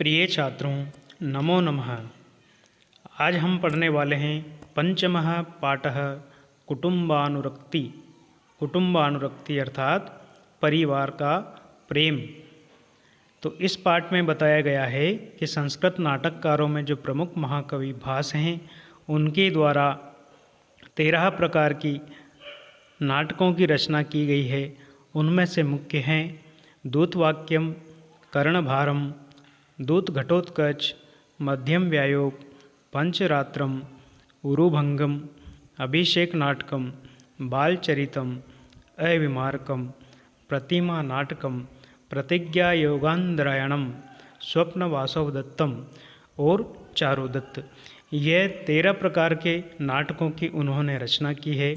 प्रिय छात्रों, नमो नमः। आज हम पढ़ने वाले हैं पंचमः पाठः कुटुम्बानुरक्ति। कुटुम्बानुरक्ति अर्थात परिवार का प्रेम। तो इस पाठ में बताया गया है कि संस्कृत नाटककारों में जो प्रमुख महाकवि भास हैं उनके द्वारा 13 प्रकार की नाटकों की रचना की गई है। उनमें से मुख्य हैं दूतवाक्यम, कर्णभारम, दूत घटोत्कच, मध्यम व्यायोग, पंचरात्रम, उरुभंगम, अभिषेक नाटकम, बालचरितम, अविमारकम, प्रतिमा नाटकम, प्रतिज्ञा योगांद्रायणम, स्वप्न वासवदत्तम और चारुदत्त। यह 13 प्रकार के नाटकों की उन्होंने रचना की है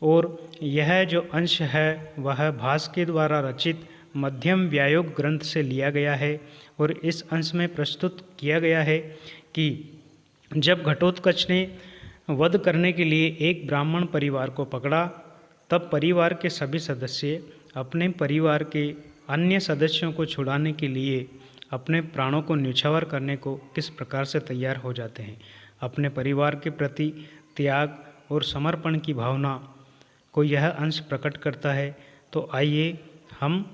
और यह जो अंश है वह भास के द्वारा रचित मध्यम व्यायोग ग्रंथ से लिया गया है। और इस अंश में प्रस्तुत किया गया है कि जब घटोत्कच ने वध करने के लिए एक ब्राह्मण परिवार को पकड़ा, तब परिवार के सभी सदस्य अपने परिवार के अन्य सदस्यों को छुड़ाने के लिए अपने प्राणों को न्यौछावर करने को किस प्रकार से तैयार हो जाते हैं। अपने परिवार के प्रति त्याग और समर्पण की भावना को यह अंश प्रकट करता है। तो आइए हम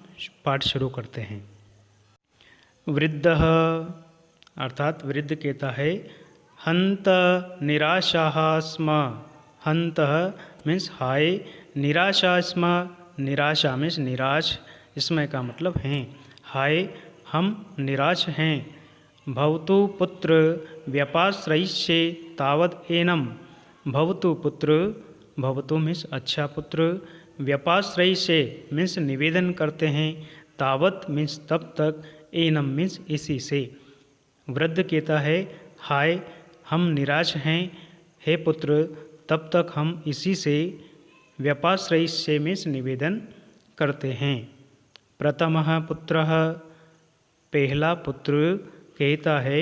पाठ शुरू करते हैं। वृद्धः अर्थात वृद्ध कहता है हंत निराशाः स्म। हंतः मीन्स हाय, निराशा स्म, निराशा मीन्स निराश, इसमें का मतलब हैं हाय हम निराश हैं। भवतु पुत्र व्यपाश्रयिष्ये तावद एनम। भवतु पुत्र, भवतु मीन्स अच्छा पुत्र, व्यपाश्रयिष्ये मीन्स निवेदन करते हैं, तावत मीन्स तब तक, एनम मीन्स इसी से। वृद्ध कहता है हाय हम निराश हैं, हे पुत्र तब तक हम इसी से, व्यपाश्रयिष्ये मीन्स निवेदन करते हैं। प्रथमः पुत्रः पहला पुत्र कहता है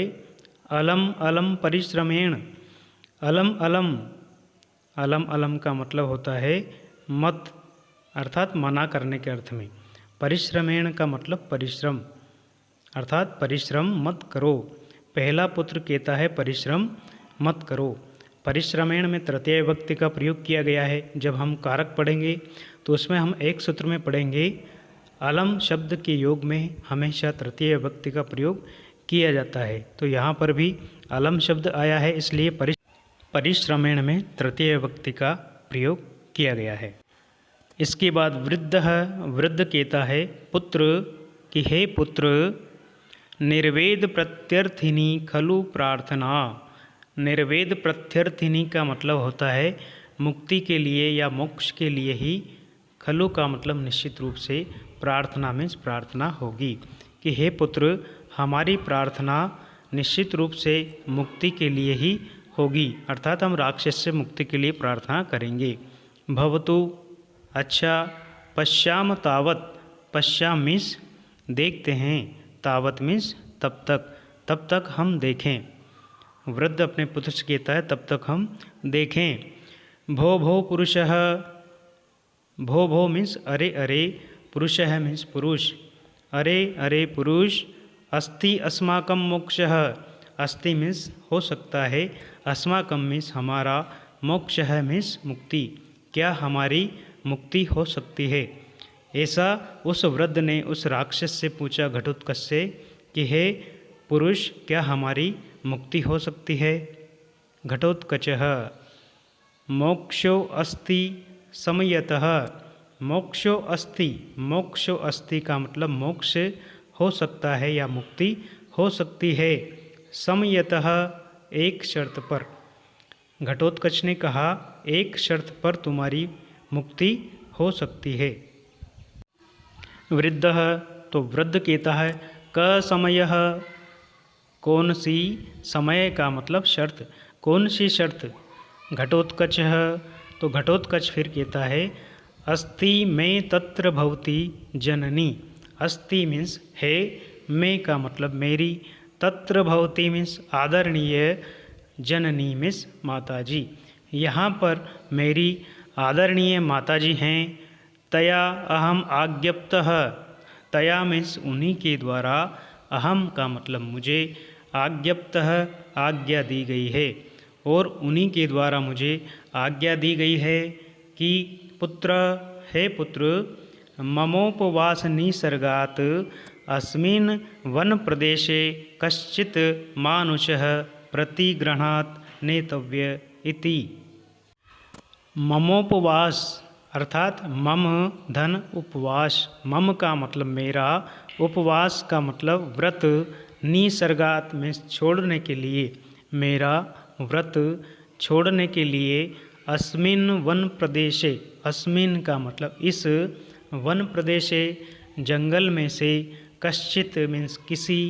अलम अलम परिश्रमेण। अलम अलम, अलम अलम का मतलब होता है मत, अर्थात मना करने के अर्थ में। परिश्रमेण का मतलब परिश्रम, अर्थात परिश्रम मत करो। पहला पुत्र कहता है परिश्रम मत करो। परिश्रमेण में तृतीय विभक्ति का प्रयोग किया गया है। जब हम कारक पढ़ेंगे तो उसमें हम एक सूत्र में पढ़ेंगे अलम शब्द के योग में हमेशा तृतीय विभक्ति का प्रयोग किया जाता है। तो यहाँ पर भी अलम शब्द आया है, इसलिए परिश्रमेण में तृतीय विभक्ति का प्रयोग किया गया है। इसके बाद वृद्ध कहता है पुत्र कि हे पुत्र, निर्वेद प्रत्यर्थिनी खलु प्रार्थना। निर्वेद प्रत्यर्थिनी का मतलब होता है मुक्ति के लिए या मोक्ष के लिए ही। खलु का मतलब निश्चित रूप से, प्रार्थना मीन्स प्रार्थना होगी कि हे पुत्र हमारी प्रार्थना निश्चित रूप से मुक्ति के लिए ही होगी, अर्थात हम राक्षस से मुक्ति के लिए प्रार्थना करेंगे। भवतु अच्छा, पश्याम तावत, पश्याम मीन्स देखते हैं, तावत मीन्स तब तक हम देखें। वृद्ध अपने पुत्र से कहता है तब तक हम देखें। भो भो पुरुषः, भो भो मीन्स अरे अरे, पुरुषः मीन्स पुरुष, अरे अरे पुरुष, अस्ति अस्माकं मोक्षः। अस्ति मीन्स हो सकता है, अस्माकं मीन्स हमारा, मोक्षः मीन्स मुक्ति, क्या हमारी मुक्ति हो सकती है। ऐसा उस वृद्ध ने उस राक्षस से पूछा घटोत्कच से कि हे पुरुष क्या हमारी मुक्ति हो सकती है। घटोत्कचः मोक्षो अस्ति समयतः। मोक्षो अस्ति, मोक्षो अस्ति का मतलब मोक्ष हो सकता है या मुक्ति हो सकती है। समयतः एक शर्त पर। घटोत्कच ने कहा एक शर्त पर तुम्हारी मुक्ति हो सकती है। वृद्धः तो वृद्ध कहता है क समयः, कौन सी, समय का मतलब शर्त, कौन सी शर्त। घटोत्कचः तो घटोत्कच फिर कहता है अस्ति में तत्र भवती जननी। अस्ति मीन्स है, में का मतलब मेरी, तत्र भवती मीन्स आदरणीय, जननी मीन्स माताजी। यहाँ पर मेरी आदरणीय माताजी हैं। तया अहम आज्ञप्तः, तया मीन्स उन्हीं के द्वारा, अहम का मतलब मुझे, आज्ञप्तः आज्ञा दी गई है, और उन्हीं के द्वारा मुझे आज्ञा दी गई है कि पुत्र, हे पुत्र, ममोपवास निसर्गात अस्मिन् वन प्रदेशे कश्चित् मानुषः प्रतिगृह्णात् नेतव्य इति। ममोपवास अर्थात मम धन उपवास, मम का मतलब मेरा, उपवास का मतलब व्रत, निसर्गात में छोड़ने के लिए, मेरा व्रत छोड़ने के लिए, अस्मिन् वन प्रदेशे, अस्मिन् का मतलब इस, वन प्रदेशे जंगल में से, कश्चित मीन्स किसी,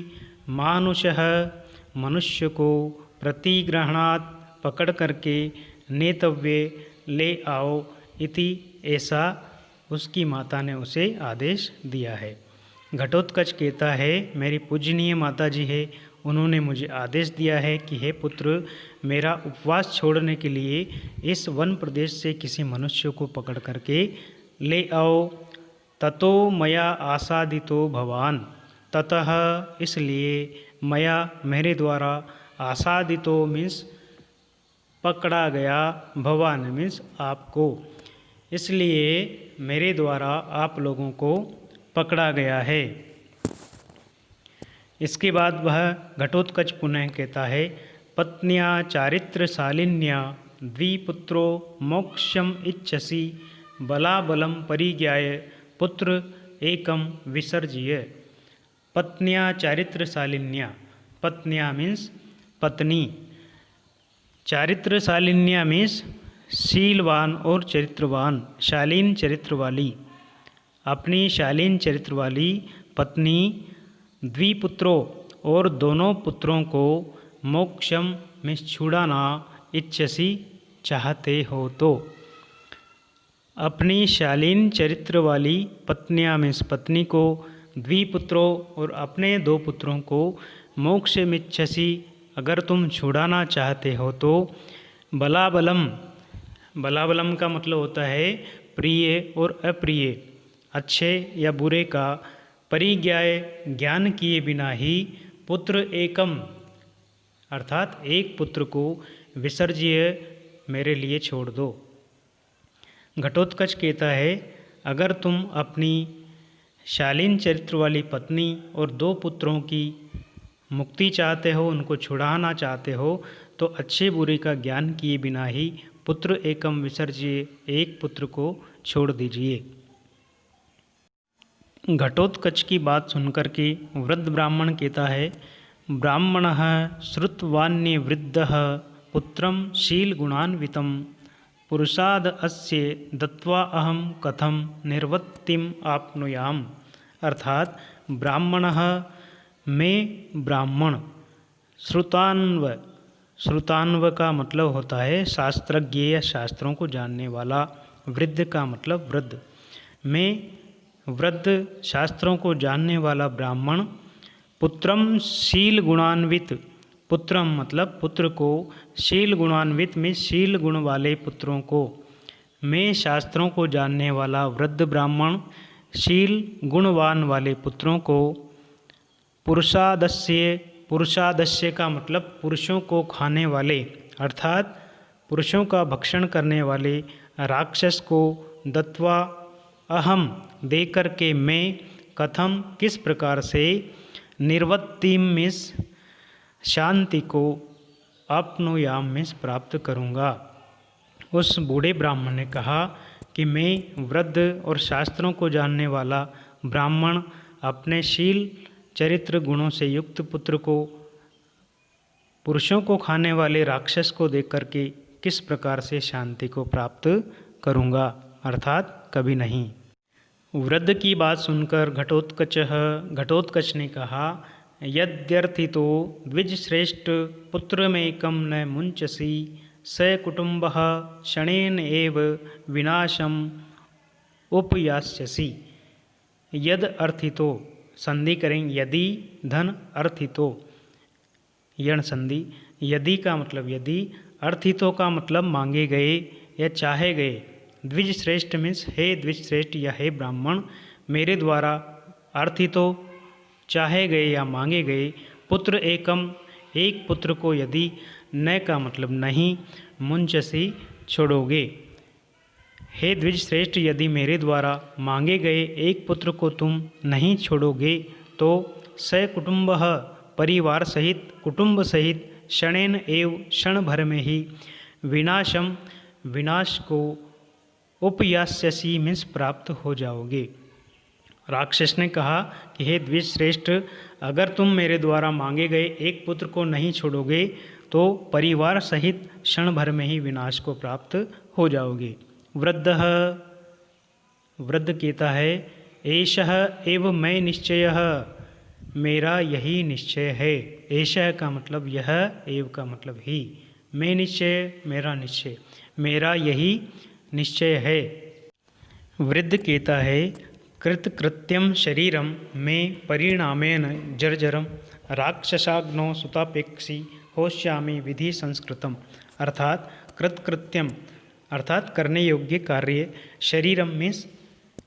मानुषः मनुष्य को, प्रतिगृह्णात् पकड़ करके, नेतव्य ले आओ इति, ऐसा उसकी माता ने उसे आदेश दिया है। घटोत्कच कहता है मेरी पूजनीय माता जी है, उन्होंने मुझे आदेश दिया है कि हे पुत्र, मेरा उपवास छोड़ने के लिए इस वन प्रदेश से किसी मनुष्य को पकड़ करके ले आओ। ततो मया आसादितो भवान, ततः इसलिए, मया मेरे द्वारा, आसादितो मीन्स पकड़ा गया, भवान मीन्स आपको, इसलिए मेरे द्वारा आप लोगों को पकड़ा गया है। इसके बाद वह घटोत्कच पुनः कहता है, पत्न्या चारित्रशालिन्या द्विपुत्रो मोक्षम इच्छसि बलाबलम परिज्ञाय पुत्र एकम विसर्ज्य। पत्न्या चारित्रशालिन्या, पत्न्या मीन्स पत्नी, चारित्रशालिन्या मीन्स शीलवान और चरित्रवान, शालीन चरित्र वाली, अपनी शालीन चरित्र वाली पत्नी, द्विपुत्रों और दोनों पुत्रों को, मोक्षम में छुड़ाना, इच्छसी चाहते हो तो, अपनी शालीन चरित्र वाली पत्नियां में पत्नी को, द्विपुत्रों और अपने दो पुत्रों को, मोक्ष मिच्छसी अगर तुम छुड़ाना चाहते हो तो, बलाबलम, बलाबलम का मतलब होता है प्रिय और अप्रिय, अच्छे या बुरे का, परिज्ञाय ज्ञान किए बिना ही, पुत्र एकम अर्थात एक पुत्र को, विसर्ज्य मेरे लिए छोड़ दो। घटोत्कच कहता है अगर तुम अपनी शालीन चरित्र वाली पत्नी और दो पुत्रों की मुक्ति चाहते हो, उनको छुड़ाना चाहते हो, तो अच्छे बुरे का ज्ञान किए बिना ही पुत्र एकम विसर्ज्य, एक पुत्र को छोड़ दीजिए। घटोत्कच की बात सुनकर के वृद्ध ब्राह्मण कहता है, ब्राह्मणः श्रुतवान्य वृद्धः पुत्रं शीलगुणान्वितं पुरुषाद अस्य दत्वा अहम कथम निर्वृत्तिम आपनुयाम। अर्थात ब्राह्मणः में ब्राह्मण, श्रुतान्व, श्रुतान्व का मतलब होता है शास्त्रज्ञ या शास्त्रों को जानने वाला, वृद्ध का मतलब वृद्ध, में वृद्ध शास्त्रों को जानने वाला ब्राह्मण, पुत्रम शील गुणान्वित, पुत्रम मतलब पुत्र को, शील गुणान्वित में शील गुण वाले पुत्रों को, में शास्त्रों को जानने वाला वृद्ध ब्राह्मण, शील गुणवान वाले पुत्रों को, पुरुषादस्य, पुरुषादस्य का मतलब पुरुषों को खाने वाले अर्थात पुरुषों का भक्षण करने वाले राक्षस को, दत्वा अहम दे कर के मैं, कथम किस प्रकार से, निर्वत्तिम मिस शांति को, आपनुयाम मिस प्राप्त करूँगा। उस बूढ़े ब्राह्मण ने कहा कि मैं वृद्ध और शास्त्रों को जानने वाला ब्राह्मण अपने शील चरित्र गुणों से युक्त पुत्र को पुरुषों को खाने वाले राक्षस को देख करके किस प्रकार से शांति को प्राप्त करूँगा, अर्थात कभी नहीं। वृद्ध की बात सुनकर घटोत्कच ने कहा, यद्यर्थितो द्विजश्रेष्ठ पुत्रमेकं न मुञ्चसि स कुटुम्बः क्षणेन एव विनाशम उपयास्यसि। यद अर्थितो, संधि करेंगे, यदि धन अर्थितो, यण संधि, यदि का मतलब यदि, अर्थितो का मतलब मांगे गए या चाहे गए, द्विज श्रेष्ठ मीन्स हे द्विज श्रेष्ठ या हे ब्राह्मण, मेरे द्वारा अर्थितो चाहे गए या मांगे गए, पुत्र एकम, एक पुत्र को यदि, न का मतलब नहीं, मुंचसी छोड़ोगे। हे द्विज श्रेष्ठ, यदि मेरे द्वारा मांगे गए एक पुत्र को तुम नहीं छोड़ोगे तो स कुटुंबः, परिवार सहित, कुटुंब सहित, क्षणेन एव, क्षण भर में ही, विनाशम, विनाश को, उपयास्यसि मीन्स प्राप्त हो जाओगे। राक्षस ने कहा कि हे द्विज श्रेष्ठ, अगर तुम मेरे द्वारा मांगे गए एक पुत्र को नहीं छोड़ोगे तो परिवार सहित क्षण भर में ही विनाश को प्राप्त हो जाओगे। वृद्धः, वृद्ध कहता है, एषः एव मैं निश्चयः, मेरा यही निश्चय है। एषः का मतलब यह, एव का मतलब ही, मैं निश्चय, मेरा निश्चय, मेरा यही निश्चय है। वृद्ध कहता है, कृतकृत्यम शरीरम में परिणामेन जर्जरम राक्षसाग्नो सुतापेक्षी होश्यामि विधि संस्कृतम। अर्थात कृतकृत्यम अर्थात करने योग्य कार्य, शरीरम मीन्स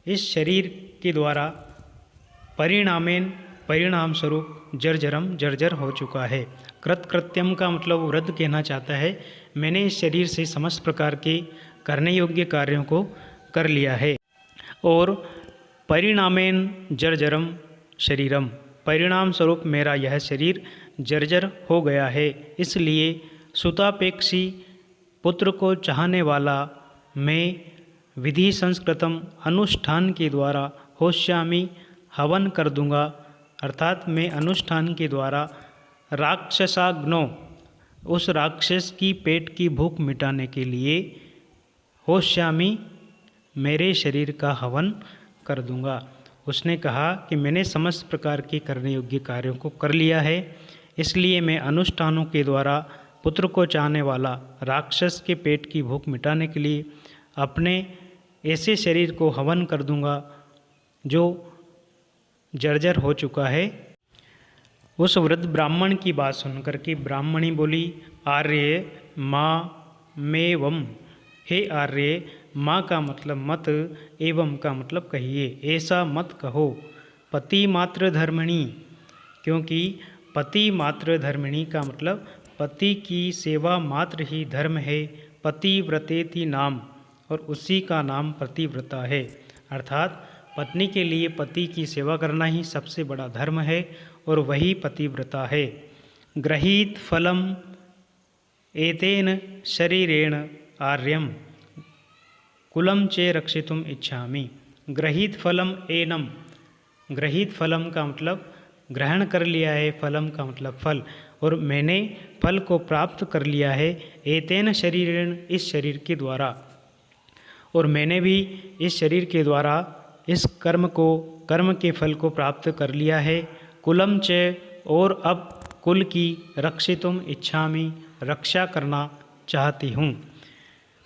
इस शरीर के द्वारा, परिणामेन परिणाम स्वरूप, जर्जरम जर्जर हो चुका है। कृतकृत्यम का मतलब वृद्ध कहना चाहता है, मैंने इस शरीर से समस्त प्रकार के करने योग्य कार्यों को कर लिया है। और परिणामेन जर्जरम शरीरम, परिणाम स्वरूप मेरा यह शरीर जर्जर हो गया है, इसलिए सुतापेक्षी, पुत्र को चाहने वाला मैं, विधि संस्कृतम अनुष्ठान के द्वारा, होश्यामि हवन कर दूंगा, अर्थात मैं अनुष्ठान के द्वारा, राक्षसाग्नो उस राक्षस की पेट की भूख मिटाने के लिए, होश्यामि मेरे शरीर का हवन कर दूंगा। उसने कहा कि मैंने समस्त प्रकार के करने योग्य कार्यों को कर लिया है, इसलिए मैं अनुष्ठानों के द्वारा पुत्र को चाहने वाला राक्षस के पेट की भूख मिटाने के लिए अपने ऐसे शरीर को हवन कर दूंगा जो जर्जर हो चुका है। उस वृद्ध ब्राह्मण की बात सुनकर के ब्राह्मणी बोली, आर्य माँ मेवम, हे आर्य, माँ का मतलब मत, एवं का मतलब कहिए, ऐसा मत कहो, पति मात्र धर्मिणी, क्योंकि पति मात्र धर्मिणी का मतलब पति की सेवा मात्र ही धर्म है। पतिव्रतेति नाम, और उसी का नाम पतिव्रता है, अर्थात पत्नी के लिए पति की सेवा करना ही सबसे बड़ा धर्म है और वही पतिव्रता है। गृहीत फलम एतेन शरीरेण आर्यम कुलम चे रक्षितुम इच्छामि। गृहीत फलम एनम, गृहीत फलम का मतलब ग्रहण कर लिया है, फलम का मतलब फल, और मैंने फल को प्राप्त कर लिया है, एतेन शरीरेण इस शरीर के द्वारा, और मैंने भी इस शरीर के द्वारा इस कर्म को, कर्म के फल को प्राप्त कर लिया है। कुलम च, और अब कुल की, रक्षितुम इच्छामि रक्षा करना चाहती हूँ।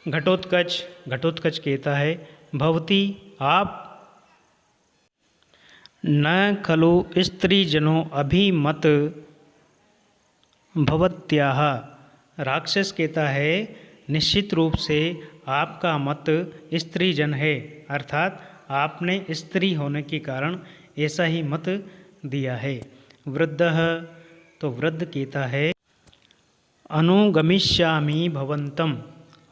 घटोत्कच, घटोत्कच कहता है, भवती आप, न खलु स्त्रीजनो अभिमत भवत्याः। राक्षस कहता है, निश्चित रूप से आपका मत स्त्रीजन है, अर्थात आपने स्त्री होने के कारण ऐसा ही मत दिया है। वृद्धः, तो वृद्ध कहता है, अनुगमिष्यामि भवन्तम,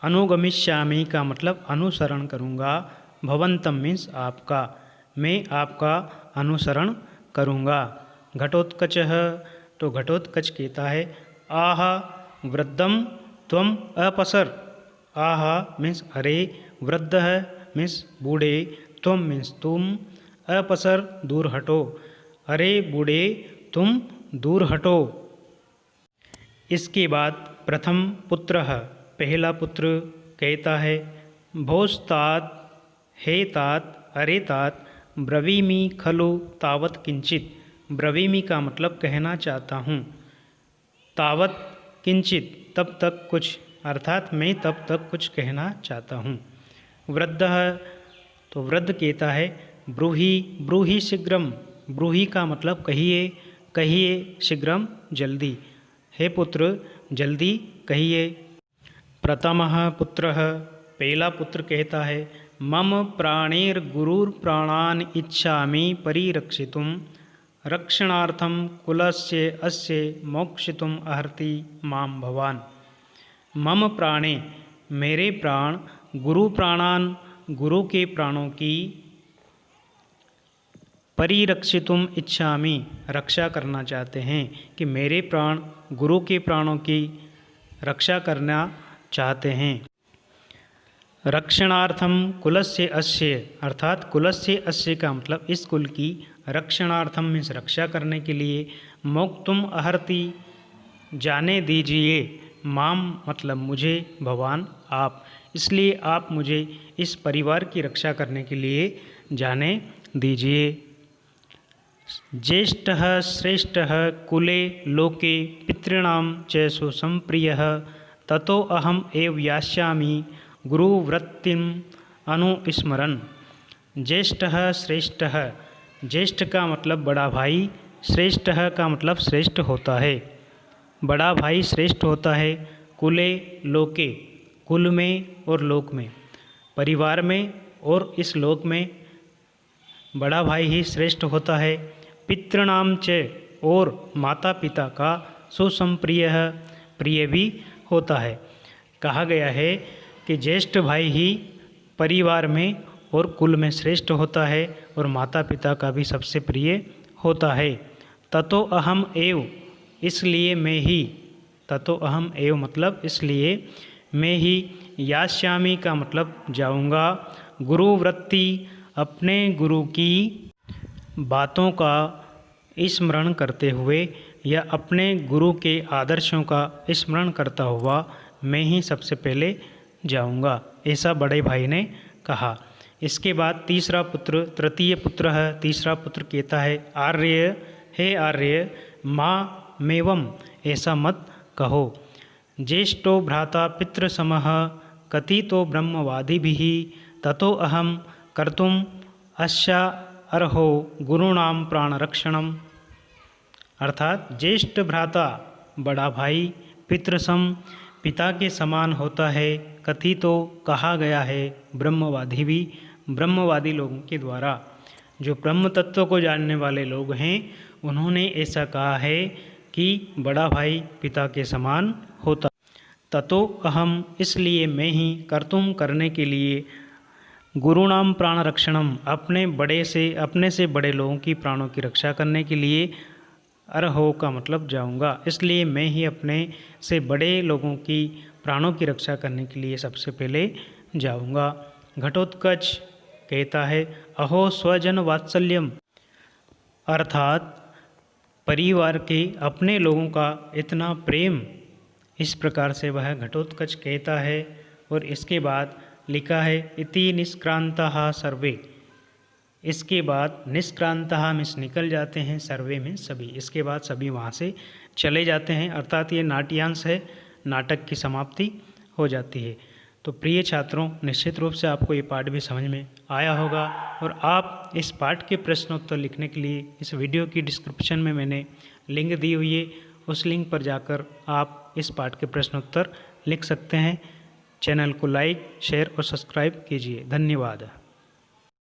अनुगमिष्यामि का मतलब अनुसरण करूँगा, भवन्तम मीन्स आपका, मैं आपका अनुसरण करूँगा। घटोत्कचः, तो घटोत्कच कहता है, आह वृद्धम त्वम अपसर, आह मीन्स अरे, वृद्धः मीन्स बूढ़े, त्वम मीन्स तुम, अपसर दूर हटो, अरे बूढ़े तुम दूर हटो। इसके बाद प्रथम पुत्र, पहला पुत्र कहता है, भोस्तात, हे तात, अरे तात, ब्रवीमि खलु तावत किंचित, ब्रवीमि का मतलब कहना चाहता हूँ, तावत किंचित तब तक कुछ, अर्थात मैं तब तक कुछ कहना चाहता हूँ। वृद्धः, तो वृद्ध कहता है, ब्रूहि, ब्रूहि शीघ्रम, ब्रूहि का मतलब कहिए, कहिए, शीघ्रम जल्दी, हे पुत्र जल्दी कहिए। प्रथमः पुत्रः, पहला पुत्र कहता है, मम प्राणेर गुरुर प्राणान इच्छामि परिरक्षितुम रक्षणार्थं कुलस्य अस्य मोक्षितुम् अर्हति मां भवान्। मम प्राणे, मेरे प्राण, गुरु प्राणान, गुरु के प्राणों की परिरक्षितुम इच्छामि, रक्षा करना चाहते हैं कि मेरे प्राण गुरु के प्राणों की रक्षा करना चाहते हैं। रक्षणार्थम कुलस्य अस्य, अर्थात कुलस्य अस्य का मतलब इस कुल की, रक्षणार्थम मीन्स रक्षा करने के लिए, मोक्तुम अर्हति जाने दीजिए, माम मतलब मुझे, भवान आप, इसलिए आप मुझे इस परिवार की रक्षा करने के लिए जाने दीजिए। ज्येष्ठः श्रेष्ठः कुले लोके पितॄणां च सुसंप्रियः ततो अहम एव यास्यामि गुरुवृत्तिम अनुस्मरन्। ज्येष्ठः श्रेष्ठः, ज्येष्ठ का मतलब बड़ा भाई, श्रेष्ठः का मतलब श्रेष्ठ होता है, बड़ा भाई श्रेष्ठ होता है। कुले लोके, कुल में और लोक में, परिवार में और इस लोक में बड़ा भाई ही श्रेष्ठ होता है। पितॄणाम च, और माता पिता का, सुसंप्रिय, प्रिय भी होता है। कहा गया है कि ज्येष्ठ भाई ही परिवार में और कुल में श्रेष्ठ होता है और माता पिता का भी सबसे प्रिय होता है। ततो अहम एव, इसलिए मैं ही, ततो अहम एव मतलब इसलिए मैं ही, यास्यामि का मतलब जाऊंगा, गुरुवृत्ति अपने गुरु की बातों का स्मरण करते हुए या अपने गुरु के आदर्शों का स्मरण करता हुआ मैं ही सबसे पहले जाऊंगा, ऐसा बड़े भाई ने कहा। इसके बाद तीसरा पुत्र, तृतीय पुत्र है, तीसरा पुत्र कहता है, आर्य, हे आर्य, माँ मेवम, ऐसा मत कहो। ज्येष्ठो भ्राता पितृसमः कथितो ब्रह्मवादिभिः ततो अहम कर्तुम अस्या अर्हो गुरुणां प्राणरक्षणम। अर्थात ज्येष्ठ भ्राता बड़ा भाई, पितृसम पिता के समान होता है, कथितो कहा गया है, ब्रह्मवादी भी, ब्रह्मवादी लोगों के द्वारा, जो ब्रह्म तत्व को जानने वाले लोग हैं उन्होंने ऐसा कहा है कि बड़ा भाई पिता के समान होता। ततो अहम, इसलिए मैं ही, कर्तुम करने के लिए, गुरुणाम प्राण रक्षणम अपने से बड़े लोगों की प्राणों की रक्षा करने के लिए, अर्हो का मतलब जाऊंगा, इसलिए मैं ही अपने से बड़े लोगों की प्राणों की रक्षा करने के लिए सबसे पहले जाऊंगा। घटोत्कच कहता है, अहो स्वजन वात्सल्यम, अर्थात परिवार के अपने लोगों का इतना प्रेम, इस प्रकार से वह घटोत्कच कहता है। और इसके बाद लिखा है, इति निष्क्रांतः सर्वे, इसके बाद निष्क्रांतः मीन्स निकल जाते हैं, सर्वे में सभी, इसके बाद सभी वहाँ से चले जाते हैं, अर्थात ये नाट्यांश है, नाटक की समाप्ति हो जाती है। तो प्रिय छात्रों, निश्चित रूप से आपको ये पाठ भी समझ में आया होगा और आप इस पाठ के प्रश्नोत्तर लिखने के लिए इस वीडियो की डिस्क्रिप्शन में मैंने लिंक दी हुई है, उस लिंक पर जाकर आप इस पाठ के प्रश्नोत्तर लिख सकते हैं। चैनल को लाइक, शेयर और सब्सक्राइब कीजिए। धन्यवाद।